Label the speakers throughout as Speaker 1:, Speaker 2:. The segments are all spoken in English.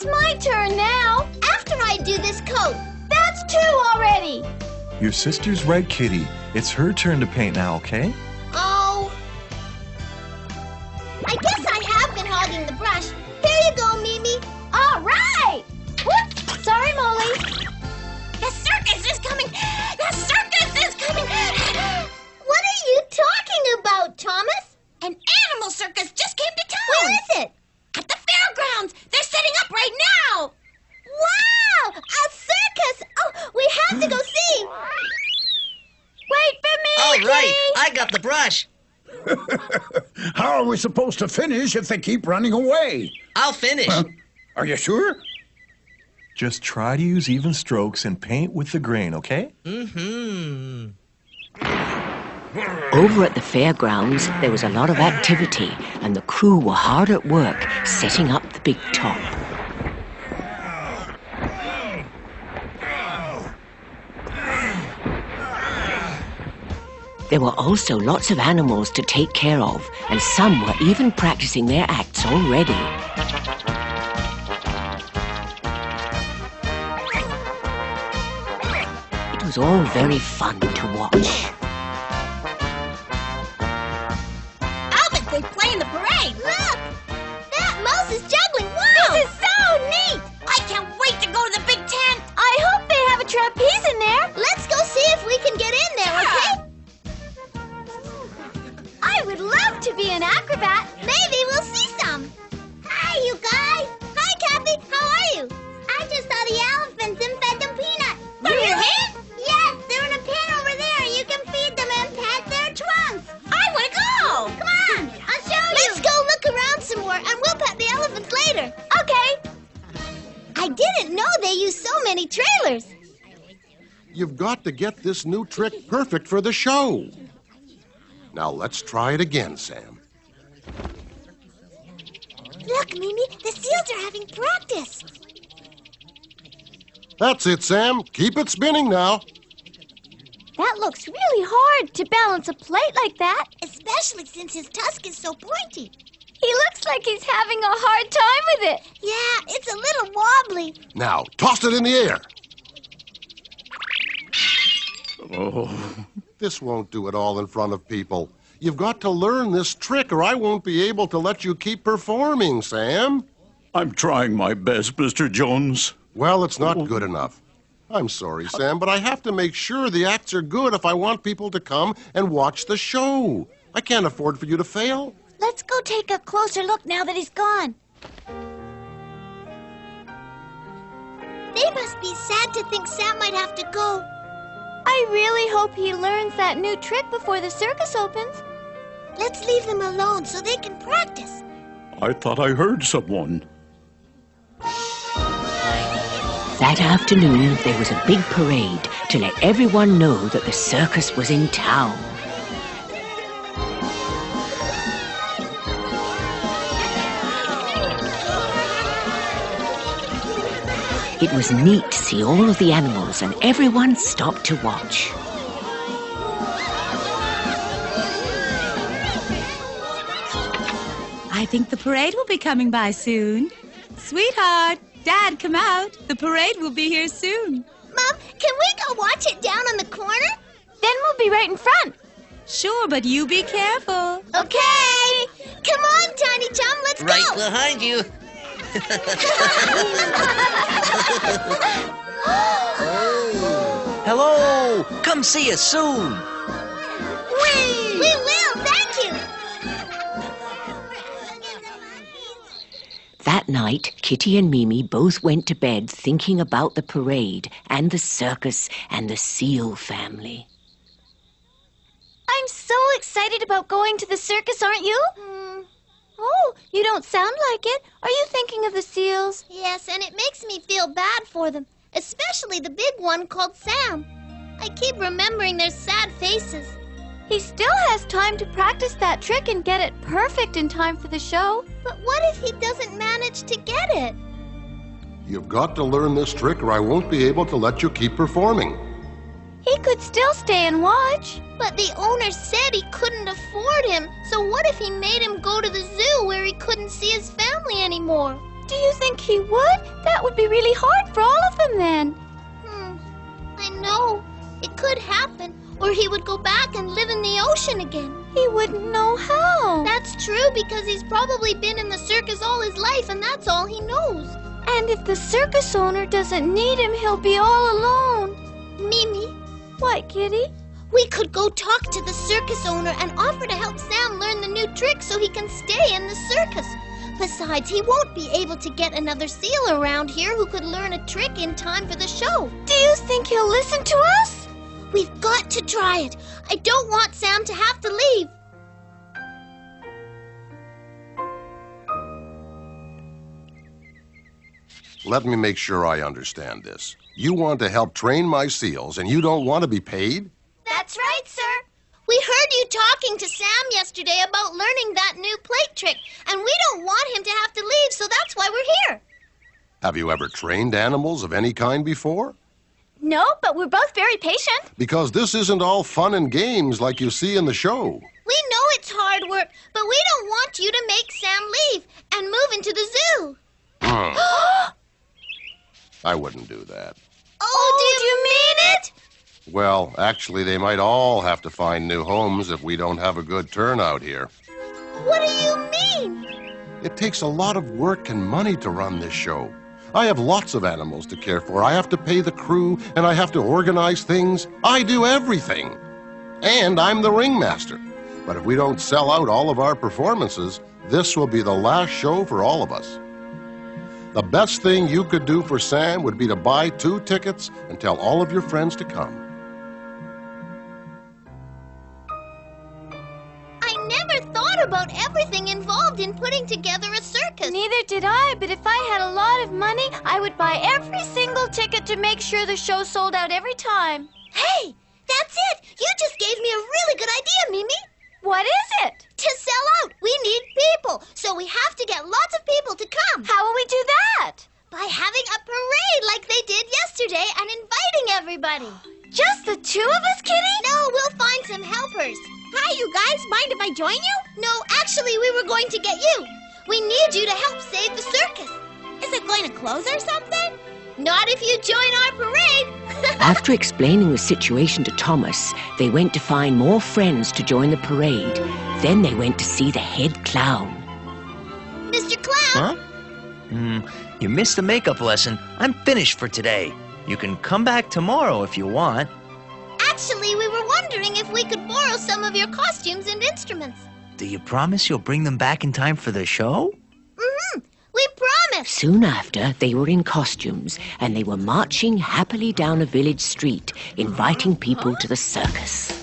Speaker 1: It's my turn now. After I do this coat. That's 2 already.
Speaker 2: Your sister's right, Kitty. It's her turn to paint now, okay?
Speaker 1: Oh. I guess I have been hogging the brush. Here you go, Mimi. All right. Whoops. Sorry, Molly. The circus is coming. The circus is coming. What are you talking about, Thomas? An animal circus just came to town. Where is it? At the fairgrounds. They're setting up right now. Wow! A circus! Oh, we have to go see. Wait for me,
Speaker 3: All right,
Speaker 1: Kitty.
Speaker 3: I got the brush.
Speaker 4: How are we supposed to finish if they keep running away?
Speaker 3: I'll finish.
Speaker 4: Are you sure?
Speaker 2: Just try to use even strokes and paint with the grain, okay?
Speaker 3: Mm-hmm.
Speaker 5: Over at the fairgrounds, there was a lot of activity, and the crew were hard at work setting up the big top. There were also lots of animals to take care of, and some were even practicing their acts already. It was all very fun to watch.
Speaker 1: Albert, they play in the parade. Look! That mouse is juggling. Wow! This is so neat! I can't wait to go to the big tent. I hope they have a trapeze in there. Let's go see if we can get in there, okay? I would love to be an acrobat. Maybe we'll see some. Hi, you guys. Hi, Kathy. How are you? I just saw the elephants and fed them peanuts. Really? Yes, they're in a pen over there. You can feed them and pet their trunks. I want to go. Come on, I'll show you. Let's go look around some more, and we'll pet the elephants later. Okay. I didn't know they use so many trailers.
Speaker 6: You've got to get this new trick perfect for the show. Now let's try it again, Sam.
Speaker 1: Look, Mimi, the seals are having practice.
Speaker 6: That's it, Sam. Keep it spinning now.
Speaker 1: That looks really hard to balance a plate like that. Especially since his tusk is so pointy. He looks like he's having a hard time with it. Yeah, it's a little wobbly.
Speaker 6: Now, toss it in the air.
Speaker 4: Oh.
Speaker 6: This won't do it all in front of people. You've got to learn this trick or I won't be able to let you keep performing, Sam.
Speaker 4: I'm trying my best, Mr. Jones.
Speaker 6: Well, it's not good enough. I'm sorry, Sam, but I have to make sure the acts are good if I want people to come and watch the show. I can't afford for you to fail.
Speaker 1: Let's go take a closer look now that he's gone. They must be sad to think Sam might have to go. I really hope he learns that new trick before the circus opens. Let's leave them alone so they can practice.
Speaker 4: I thought I heard someone.
Speaker 5: That afternoon, there was a big parade to let everyone know that the circus was in town. It was neat to see all of the animals, and everyone stopped to watch.
Speaker 7: I think the parade will be coming by soon. Sweetheart, Dad, come out. The parade will be here soon.
Speaker 1: Mom, can we go watch it down on the corner? Then we'll be right in front.
Speaker 7: Sure, but you be careful.
Speaker 1: Okay. Come on, Tiny Chum, let's go.
Speaker 3: Right behind you. Hello! Come see us soon.
Speaker 1: We will, thank you.
Speaker 5: That night, Kitty and Mimi both went to bed thinking about the parade and the circus and the seal family.
Speaker 1: I'm so excited about going to the circus, aren't you? Oh, you don't sound like it. Are you thinking of the seals? Yes, and it makes me feel bad for them, especially the big one called Sam. I keep remembering their sad faces. He still has time to practice that trick and get it perfect in time for the show. But what if he doesn't manage to get it?
Speaker 6: You've got to learn this trick or I won't be able to let you keep performing.
Speaker 1: He could still stay and watch. But the owner said he couldn't afford him. So what if he made him go to the zoo where he couldn't see his family anymore? Do you think he would? That would be really hard for all of them then. I know. It could happen. Or he would go back and live in the ocean again. He wouldn't know how. That's true because he's probably been in the circus all his life and that's all he knows. And if the circus owner doesn't need him, he'll be all alone. Mimi. What, Kitty? We could go talk to the circus owner and offer to help Sam learn the new trick so he can stay in the circus. Besides, he won't be able to get another seal around here who could learn a trick in time for the show. Do you think he'll listen to us? We've got to try it. I don't want Sam to have to leave.
Speaker 6: Let me make sure I understand this. You want to help train my seals, and you don't want to be paid?
Speaker 1: That's right, sir. We heard you talking to Sam yesterday about learning that new plate trick, and we don't want him to have to leave, so that's why we're here.
Speaker 6: Have you ever trained animals of any kind before?
Speaker 1: No, but we're both very patient.
Speaker 6: Because this isn't all fun and games like you see in the show.
Speaker 1: We know it's hard work, but we don't want you to make Sam leave and move into the zoo.
Speaker 6: I wouldn't do that.
Speaker 1: Oh, do you mean it?
Speaker 6: Well, actually, they might all have to find new homes if we don't have a good turnout here.
Speaker 1: What do you mean?
Speaker 6: It takes a lot of work and money to run this show. I have lots of animals to care for. I have to pay the crew, and I have to organize things. I do everything. And I'm the ringmaster. But if we don't sell out all of our performances, this will be the last show for all of us. The best thing you could do for Sam would be to buy 2 tickets and tell all of your friends to come.
Speaker 1: I never thought about everything involved in putting together a circus. Neither did I, but if I had a lot of money, I would buy every single ticket to make sure the show sold out every time. Hey, that's it! You just gave me a really good idea, Mimi. What is it? To sell out, we need people, so we have to get lots of people to come. How will we do that? By having a parade like they did yesterday and inviting everybody. Just the 2 of us, Kitty? No, we'll find some helpers. Hi, you guys. Mind if I join you? No, actually, we were going to get you. We need you to help save the circus. Is it going to close or something? Not if you join our parade.
Speaker 5: After explaining the situation to Thomas, they went to find more friends to join the parade. Then they went to see the head clown.
Speaker 1: Mr. Clown?
Speaker 3: Huh? You missed the makeup lesson. I'm finished for today. You can come back tomorrow if you want.
Speaker 1: Actually, we were wondering if we could borrow some of your costumes and instruments.
Speaker 3: Do you promise you'll bring them back in time for the show?
Speaker 1: We promise.
Speaker 5: Soon after, they were in costumes, and they were marching happily down a village street, inviting people to the circus.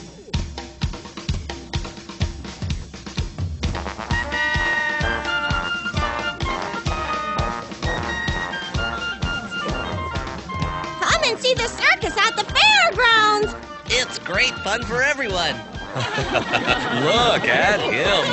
Speaker 1: Come and see the circus at the fairgrounds.
Speaker 3: It's great fun for everyone.
Speaker 8: Look at him.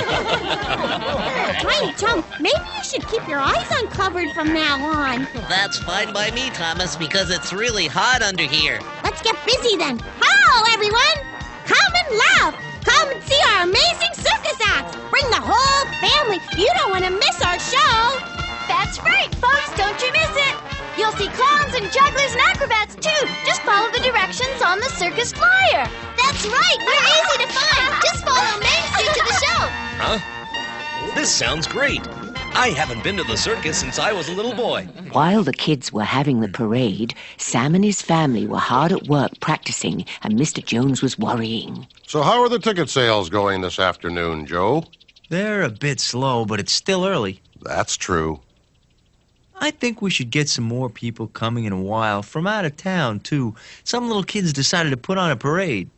Speaker 1: Tiny Chum, maybe you should keep your eyes uncovered from now on.
Speaker 3: That's fine by me, Thomas, because it's really hot under here.
Speaker 1: Let's get busy then. Hello, everyone. Come and laugh. Come and see our amazing circus acts. Bring the whole family. You don't want to miss our show. That's right, folks. Don't you miss it. You'll see clowns and jugglers and acrobats, too. Just follow the directions on the circus flyer. That's right. We're easy to find. Just follow Main Street to the show.
Speaker 8: Huh? This sounds great. I haven't been to the circus since I was a little boy.
Speaker 5: While the kids were having the parade, Sam and his family were hard at work practicing, and Mr. Jones was worrying.
Speaker 6: So how are the ticket sales going this afternoon, Joe?
Speaker 3: They're a bit slow, but it's still early.
Speaker 6: That's true.
Speaker 3: I think we should get some more people coming in a while from out of town, too. Some little kids decided to put on a parade.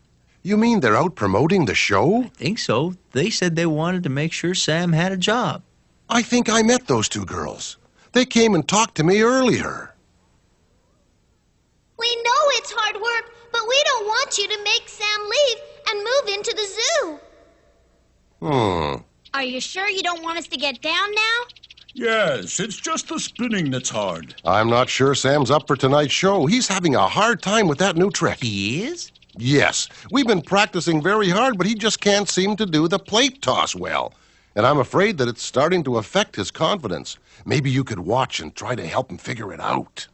Speaker 6: You mean they're out promoting the show?
Speaker 3: I think so. They said they wanted to make sure Sam had a job.
Speaker 6: I think I met those 2 girls. They came and talked to me earlier.
Speaker 1: We know it's hard work, but we don't want you to make Sam leave and move into the zoo. Are you sure you don't want us to get down now?
Speaker 4: Yes, it's just the spinning that's hard.
Speaker 6: I'm not sure Sam's up for tonight's show. He's having a hard time with that new trick.
Speaker 3: He is?
Speaker 6: Yes. We've been practicing very hard, but he just can't seem to do the plate toss well. and I'm afraid that it's starting to affect his confidence. Maybe you could watch and try to help him figure it out.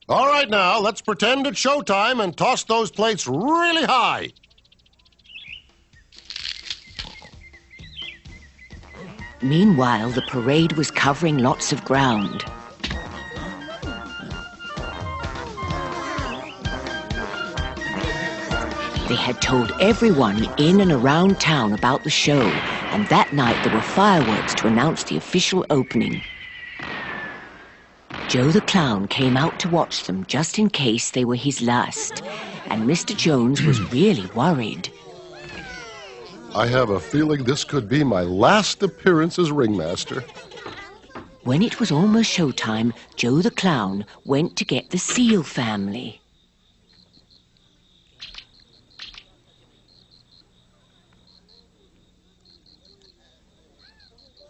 Speaker 6: All right, now, let's pretend it's showtime and toss those plates really high.
Speaker 5: Meanwhile, the parade was covering lots of ground. They had told everyone in and around town about the show, and that night there were fireworks to announce the official opening. Joe the Clown came out to watch them just in case they were his last, and Mr. Jones was really worried.
Speaker 6: I have a feeling this could be my last appearance as ringmaster.
Speaker 5: When it was almost showtime, Joe the Clown went to get the Seal family.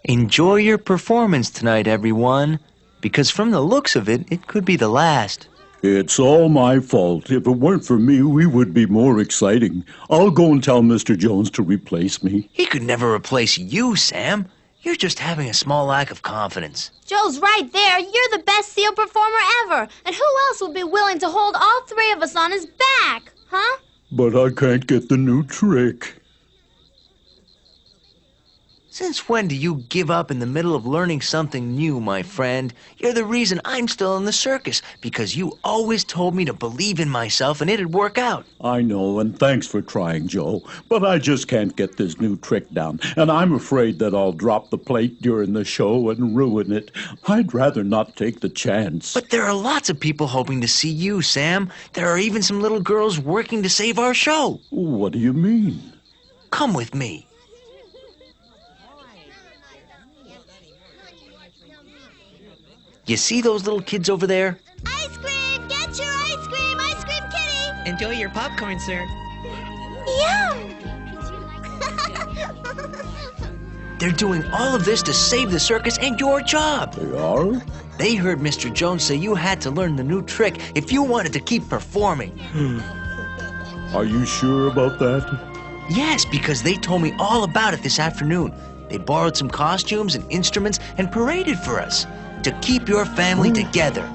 Speaker 3: Enjoy your performance tonight, everyone, because from the looks of it, it could be the last.
Speaker 4: It's all my fault. If it weren't for me, we would be more exciting. I'll go and tell Mr. Jones to replace me.
Speaker 3: He could never replace you, Sam. You're just having a small lack of confidence.
Speaker 1: Joe's right there. You're the best seal performer ever. And who else would be willing to hold all three of us on his back? Huh?
Speaker 4: But I can't get the new trick.
Speaker 3: Since when do you give up in the middle of learning something new, my friend? You're the reason I'm still in the circus, because you always told me to believe in myself and it'd work out.
Speaker 4: I know, and thanks for trying, Joe. But I just can't get this new trick down, and I'm afraid that I'll drop the plate during the show and ruin it. I'd rather not take the chance.
Speaker 3: But there are lots of people hoping to see you, Sam. There are even some little girls working to save our show.
Speaker 4: What do you mean?
Speaker 3: Come with me. You see those little kids over there?
Speaker 1: Ice cream! Get your ice cream, kitty!
Speaker 9: Enjoy your popcorn, sir.
Speaker 1: Yum!
Speaker 3: They're doing all of this to save the circus and your job.
Speaker 4: They are?
Speaker 3: They heard Mr. Jones say you had to learn the new trick if you wanted to keep performing.
Speaker 4: Are you sure about that?
Speaker 3: Yes, because they told me all about it this afternoon. They borrowed some costumes and instruments and paraded for us to keep your family together.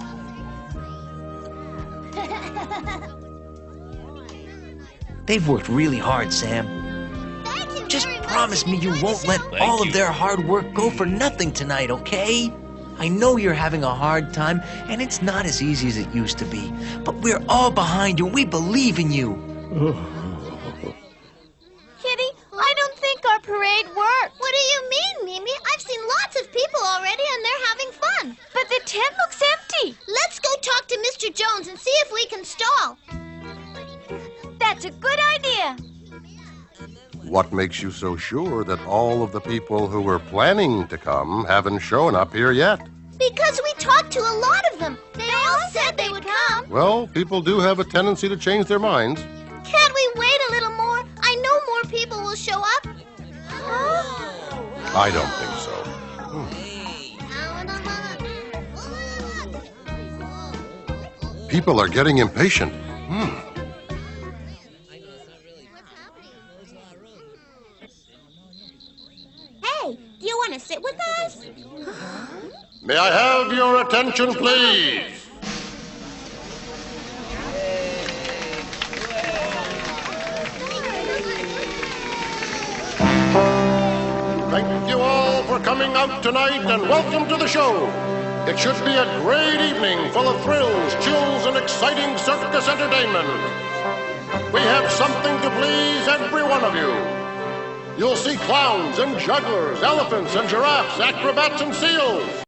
Speaker 3: They've worked really hard, Sam. Just promise me you won't let all of their hard work go for nothing tonight, okay? I know you're having a hard time, and it's not as easy as it used to be. But we're all behind you. We believe in you.
Speaker 1: Kitty, I don't think our parade worked. What do you mean, Mimi? I've seen lots of people already, and they're having fun. But the tent looks empty. Let's go talk to Mr. Jones and see if we can stall. That's a good idea.
Speaker 6: What makes you so sure that all of the people who were planning to come haven't shown up here yet?
Speaker 1: Because we talked to a lot of them. They all said they would come.
Speaker 6: Well, people do have a tendency to change their minds.
Speaker 1: Can't we wait a little more? I know more people will show up.
Speaker 6: I don't think so. People are getting impatient.
Speaker 1: Hey, do you want to sit with us?
Speaker 6: May I have your attention, please? Thank you all for coming out tonight, and welcome to the show. It should be a great evening full of thrills, chills, and exciting circus entertainment. We have something to please every one of you. You'll see clowns and jugglers, elephants and giraffes, acrobats and seals.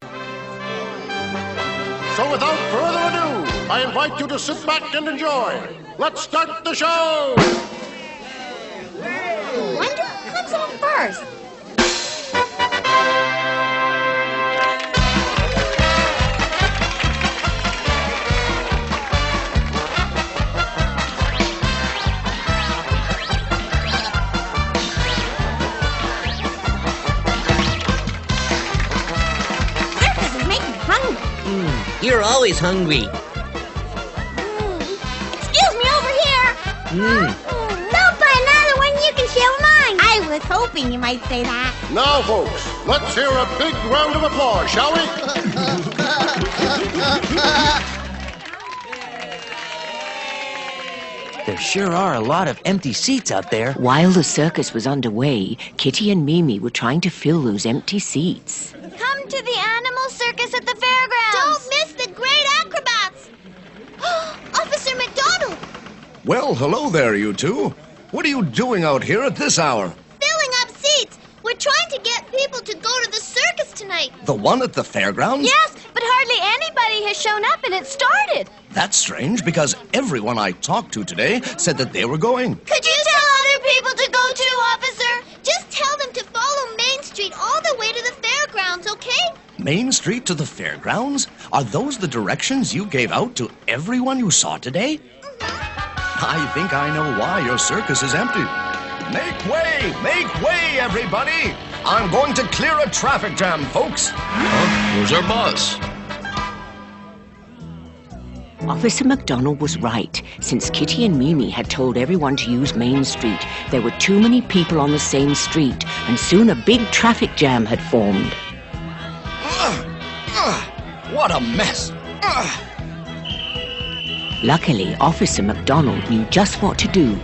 Speaker 6: So without further ado, I invite you to sit back and enjoy. Let's start the show!
Speaker 1: Wonder who comes on first. Circus is making me hungry.
Speaker 9: You're always hungry.
Speaker 1: Excuse me over here. Don't buy another one. You can share mine. I was hoping you might say that.
Speaker 6: Now, folks, let's hear a big round of applause, shall we?
Speaker 3: There sure are a lot of empty seats out there.
Speaker 5: While the circus was underway, Kitty and Mimi were trying to fill those empty seats.
Speaker 1: Come to the animal circus at the fairgrounds. Don't miss the great acrobats. Officer McDonald.
Speaker 10: Well, hello there, you two. What are you doing out here at this hour?
Speaker 1: Filling up seats. We're trying to get people to go to the circus tonight.
Speaker 10: The one at the fairgrounds?
Speaker 1: Yes, but hardly anybody has shown up and it started.
Speaker 10: That's strange, because everyone I talked to today said that they were going.
Speaker 1: Could you tell other people to go too, officer? Just tell them to follow Main Street all the way to the fairgrounds, okay?
Speaker 10: Main Street to the fairgrounds? Are those the directions you gave out to everyone you saw today? I think I know why your circus is empty. Make way, everybody! I'm going to clear a traffic jam, folks.
Speaker 8: Where's our boss?
Speaker 5: Officer McDonald was right. Since Kitty and Mimi had told everyone to use Main Street, there were too many people on the same street, and soon a big traffic jam had formed.
Speaker 10: What a mess!
Speaker 5: Luckily, Officer McDonald knew just what to do.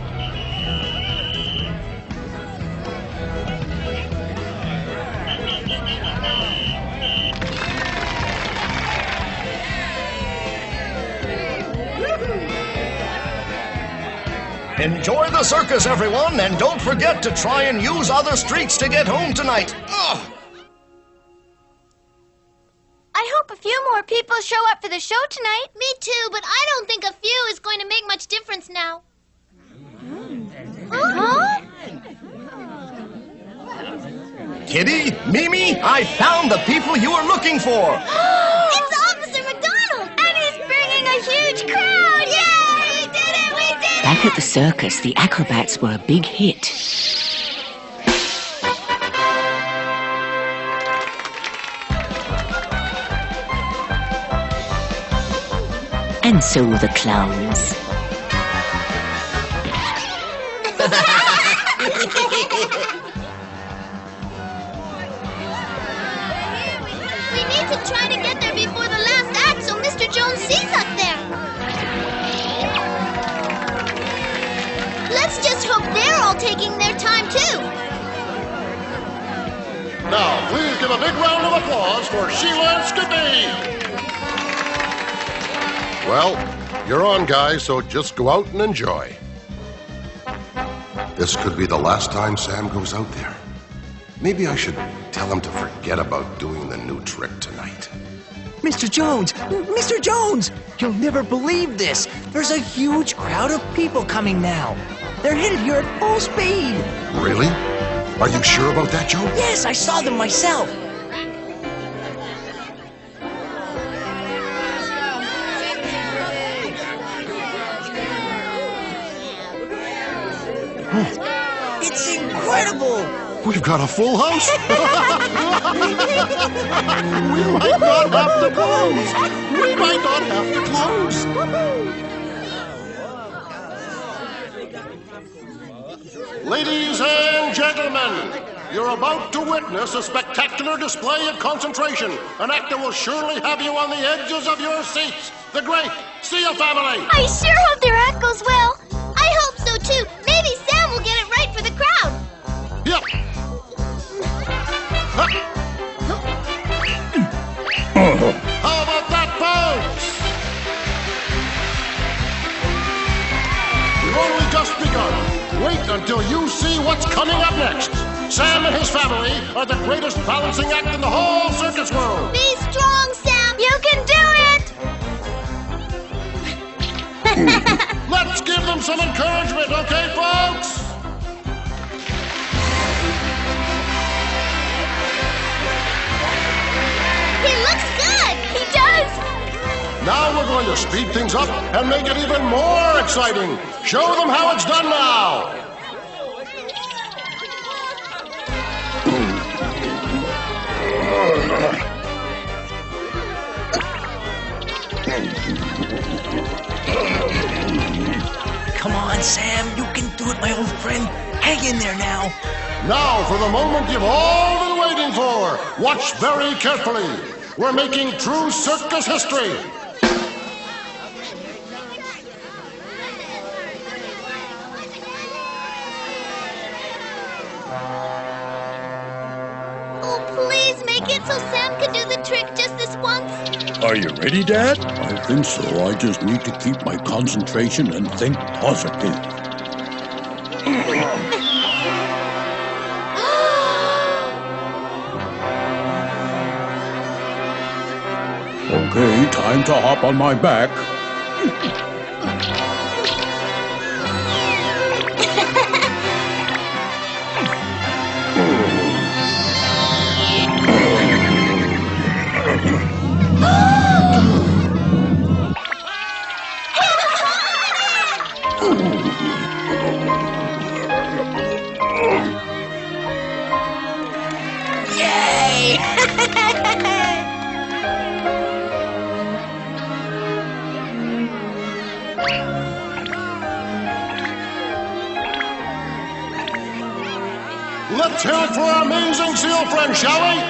Speaker 10: Enjoy the circus, everyone, and don't forget to try and use other streets to get home tonight.
Speaker 1: I hope a few more people show up for the show tonight. Me too, but I don't think a few is going to make much difference now. Huh?
Speaker 10: Kitty, Mimi, I found the people you were looking for.
Speaker 1: It's Officer McDonald! And he's bringing a huge crowd! Yay! We did it! We did it!
Speaker 5: Back at the circus, the acrobats were a big hit. And so were the clowns.
Speaker 1: We need to try to get there before the last act so Mr. Jones sees us there. Let's just hope they're all taking their time, too.
Speaker 6: Now, please give a big round of applause for Sheila and Skippy. Well, you're on, guys, so just go out and enjoy. This could be the last time Sam goes out there. Maybe I should tell him to forget about doing the new trick tonight.
Speaker 3: Mr. Jones! Mr. Jones! You'll never believe this. There's a huge crowd of people coming now. They're headed here at full speed.
Speaker 6: Really? Are you sure about that, Joe?
Speaker 3: Yes, I saw them myself. It's incredible!
Speaker 6: We've got a full house. We might not have to close. We might not have to close. Ladies and gentlemen, you're about to witness a spectacular display of concentration, an act that will surely have you on the edges of your seats. The great Seal family.
Speaker 1: I sure hope their act goes well. I hope so, too. Maybe Sam will get it right for the crowd.
Speaker 6: Yep. How about that pose? We've only just begun. Wait until you see what's coming up next. Sam and his family are the greatest balancing act in the whole circus world.
Speaker 1: Be strong, Sam. You can do it.
Speaker 6: Let's give them some encouragement, okay, folks?
Speaker 1: He looks good. He does.
Speaker 6: Now we're going to speed things up and make it even more exciting. Show them how it's done now.
Speaker 3: Come on, Sam. You can do it, my old friend. Hang in there now.
Speaker 6: Now for the moment you've all been waiting for. Watch very carefully. We're making true circus history.
Speaker 1: Oh, please make it so Sam can do the trick just this once.
Speaker 4: Are you ready, Dad? I think so. I just need to keep my concentration and think positive. Okay, time to hop on my back.
Speaker 6: Let's hear it for our amazing seal friend, shall we?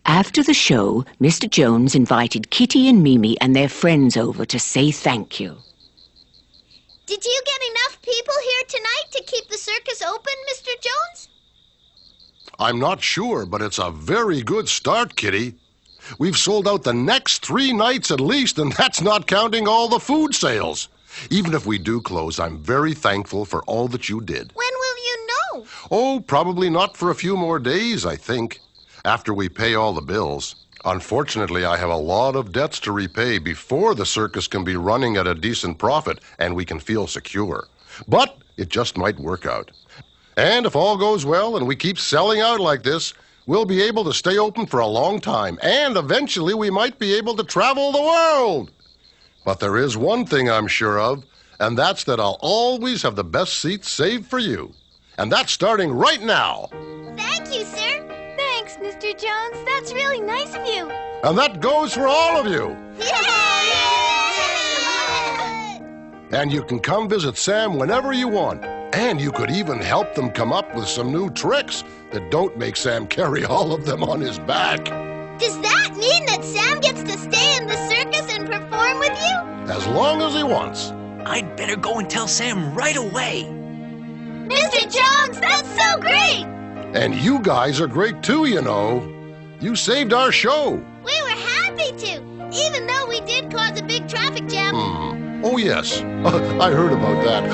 Speaker 5: After the show, Mr. Jones invited Kitty and Mimi and their friends over to say thank you.
Speaker 1: Did you get enough people here tonight to keep the circus open, Mr. Jones?
Speaker 6: I'm not sure, but it's a very good start, Kitty. We've sold out the next 3 nights at least, and that's not counting all the food sales. Even if we do close, I'm very thankful for all that you did.
Speaker 1: When will you know?
Speaker 6: Oh, probably not for a few more days, I think, after we pay all the bills. Unfortunately, I have a lot of debts to repay before the circus can be running at a decent profit and we can feel secure. But it just might work out. And if all goes well and we keep selling out like this, we'll be able to stay open for a long time, and eventually we might be able to travel the world. But there is one thing I'm sure of, and that's that I'll always have the best seats saved for you. And that's starting right now.
Speaker 1: Thank you, sir. Thanks, Mr. Jones. That's really nice of you.
Speaker 6: And that goes for all of you.
Speaker 1: Yay!
Speaker 6: And you can come visit Sam whenever you want. And you could even help them come up with some new tricks that don't make Sam carry all of them on his back.
Speaker 1: Does that mean that Sam gets to stay in the circus and perform with you?
Speaker 6: As long as he wants.
Speaker 3: I'd better go and tell Sam right away.
Speaker 1: Mr. Jones, that's so great!
Speaker 6: And you guys are great too, you know. You saved our show.
Speaker 1: We were happy to, even though we did cause a big traffic jam.
Speaker 6: Oh, yes. I heard about that.